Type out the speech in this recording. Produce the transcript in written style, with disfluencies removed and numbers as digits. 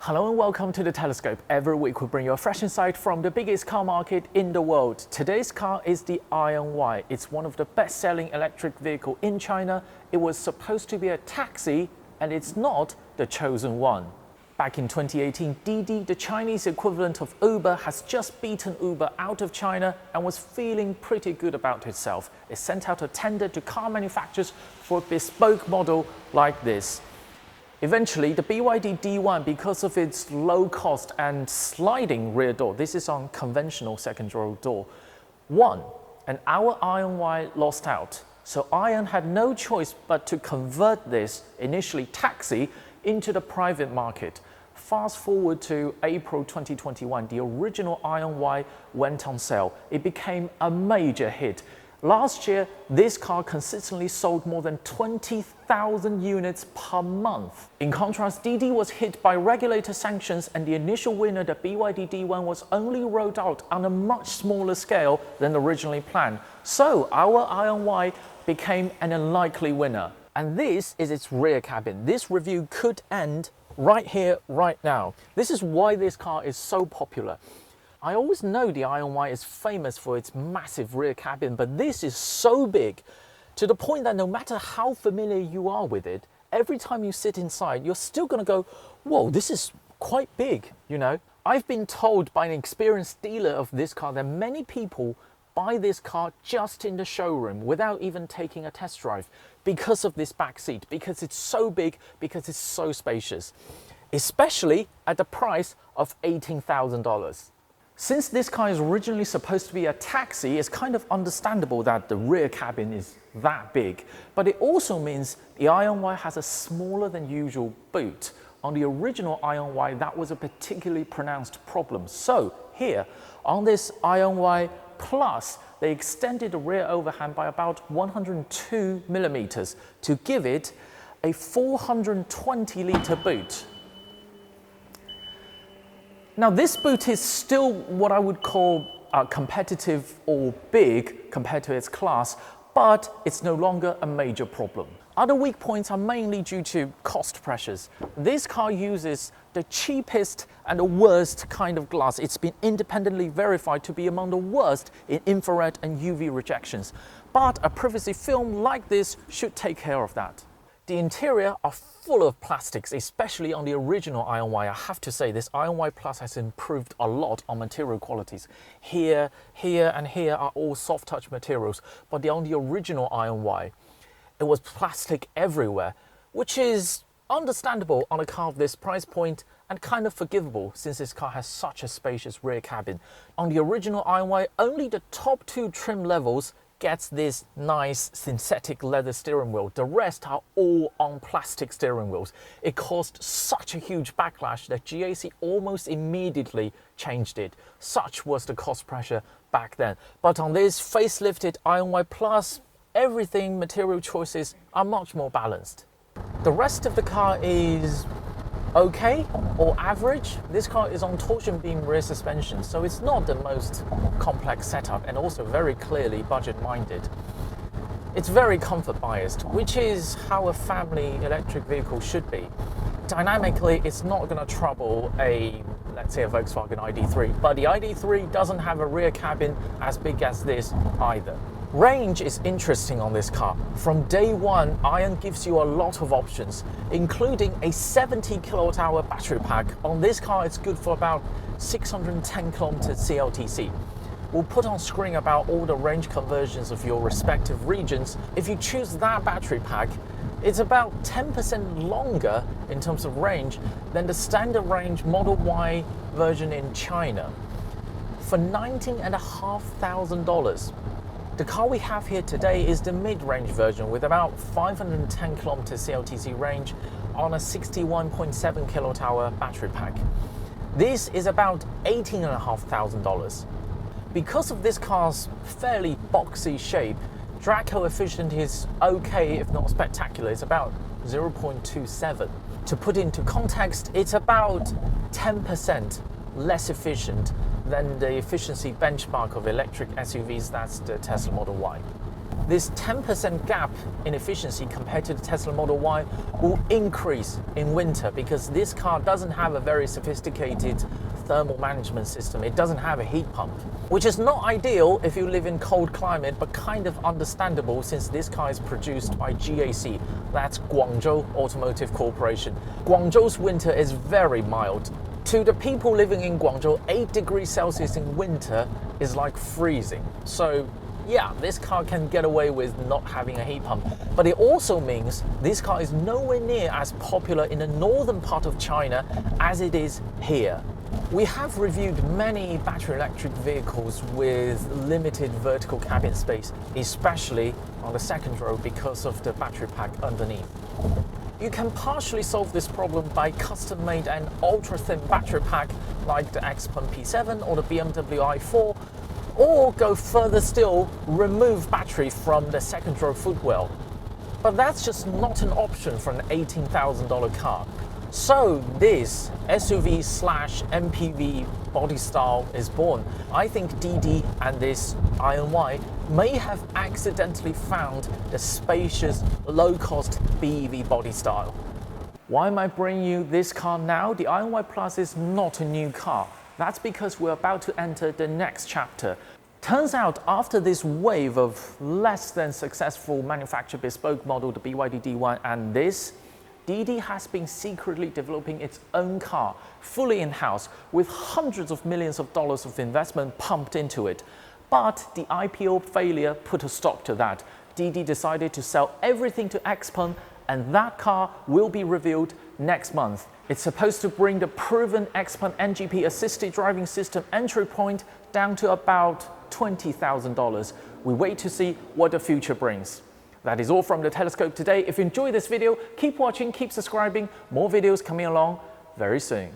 Hello and welcome to The Telescope. Every week we bring you a fresh insight from the biggest car market in the world. Today's car is the AION Y. It's one of the best-selling electric vehicles in China. It was supposed to be a taxi, and it's not the chosen one. Back in 2018, Didi, the Chinese equivalent of Uber, has just beaten Uber out of China and was feeling pretty good about itself. It sent out a tender to car manufacturers for a bespoke model like this. Eventually, the BYD D1, because of its low cost and sliding rear door, this is on conventional second row door, won, and our AION Y lost out. So AION had no choice but to convert this initially taxi into the private market. Fast forward to April 2021, the original AION Y went on sale. It became a major hit. Last year, this car consistently sold more than 20,000 units per month. In contrast, Didi was hit by regulator sanctions, and the initial winner, the BYD D1, was only rolled out on a much smaller scale than originally planned. So our AION Y became an unlikely winner. And this is its rear cabin. This review could end right here, right now. This is why this car is so popular. I always know the AION Y is famous for its massive rear cabin, but this is so big to the point that no matter how familiar you are with it, every time you sit inside, you're still going to go, whoa, this is quite big, you know? I've been told by an experienced dealer of this car that many people buy this car just in the showroom without even taking a test drive because of this back seat, because it's so big, because it's so spacious, especially at the price of $18,000. Since this car is originally supposed to be a taxi, it's kind of understandable that the rear cabin is that big. But it also means the AION Y has a smaller than usual boot. On the original AION Y, that was a particularly pronounced problem. So here, on this AION Y Plus, they extended the rear overhang by about 102 millimeters to give it a 420-litre boot. Now, this boot is still what I would call competitive or big compared to its class, but it's no longer a major problem. Other weak points are mainly due to cost pressures. This car uses the cheapest and the worst kind of glass. It's been independently verified to be among the worst in infrared and UV rejections. But a privacy film like this should take care of that. The interior are full of plastics, especially on the original AION Y. I have to say, this AION Y Plus has improved a lot on material qualities. Here, and here are all soft touch materials, but on the original AION Y, it was plastic everywhere, which is understandable on a car of this price point and kind of forgivable since this car has such a spacious rear cabin. On the original AION Y, only the top two trim levels gets this nice synthetic leather steering wheel. The rest are all on plastic steering wheels. It caused such a huge backlash that GAC almost immediately changed it. Such was the cost pressure back then. But on this facelifted AION Y Plus, everything, material choices are much more balanced. The rest of the car is okay or average. This car is on torsion beam rear suspension, so it's not the most complex setup and also very clearly budget minded. It's very comfort biased, which is how a family electric vehicle should be. Dynamically, it's not going to trouble let's say a Volkswagen ID3, but the ID3 doesn't have a rear cabin as big as this either. Range is interesting on this car. From day one, AION gives you a lot of options, including a 70 kilowatt-hour battery pack. On this car, it's good for about 610 kilometers CLTC. We'll put on screen about all the range conversions of your respective regions. If you choose that battery pack, it's about 10% longer in terms of range than the standard range Model Y version in China. For $19,500. The car we have here today is the mid-range version with about 510 kilometers CLTC range on a 61.7 kilowatt-hour battery pack. This is about $18,500. Because of this car's fairly boxy shape, drag coefficient is okay if not spectacular. It's about 0.27. To put into context, it's about 10% less efficient than the efficiency benchmark of electric SUVs, that's the Tesla Model Y. This 10% gap in efficiency compared to the Tesla Model Y will increase in winter because this car doesn't have a very sophisticated thermal management system. It doesn't have a heat pump, which is not ideal if you live in cold climate, but kind of understandable since this car is produced by GAC, that's Guangzhou Automotive Corporation. Guangzhou's winter is very mild. To the people living in Guangzhou, 8 degrees Celsius in winter is like freezing. So yeah, this car can get away with not having a heat pump. But it also means this car is nowhere near as popular in the northern part of China as it is here. We have reviewed many battery electric vehicles with limited vertical cabin space, especially on the second row because of the battery pack underneath. You can partially solve this problem by custom-made and ultra-thin battery pack like the XPeng P7 or the BMW i4, or go further still, remove battery from the second row footwell. But that's just not an option for an $18,000 car. So this SUV/MPV Bodystyle is born. I think DD and this AION Y may have accidentally found the spacious, low-cost BEV Bodystyle. Why am I bringing you this car now? The AION Y Plus is not a new car. That's because we're about to enter the next chapter. Turns out after this wave of less than successful manufactured bespoke model, the BYD D1 and this, DD has been secretly developing its own car, fully in-house, with hundreds of millions of dollars of investment pumped into it. But the IPO failure put a stop to that. DD decided to sell everything to XPeng, and that car will be revealed next month. It's supposed to bring the proven XPeng NGP assisted driving system entry point down to about $20,000. We wait to see what the future brings. That is all from the Telescope today. If you enjoyed this video, keep watching, keep subscribing. More videos coming along very soon.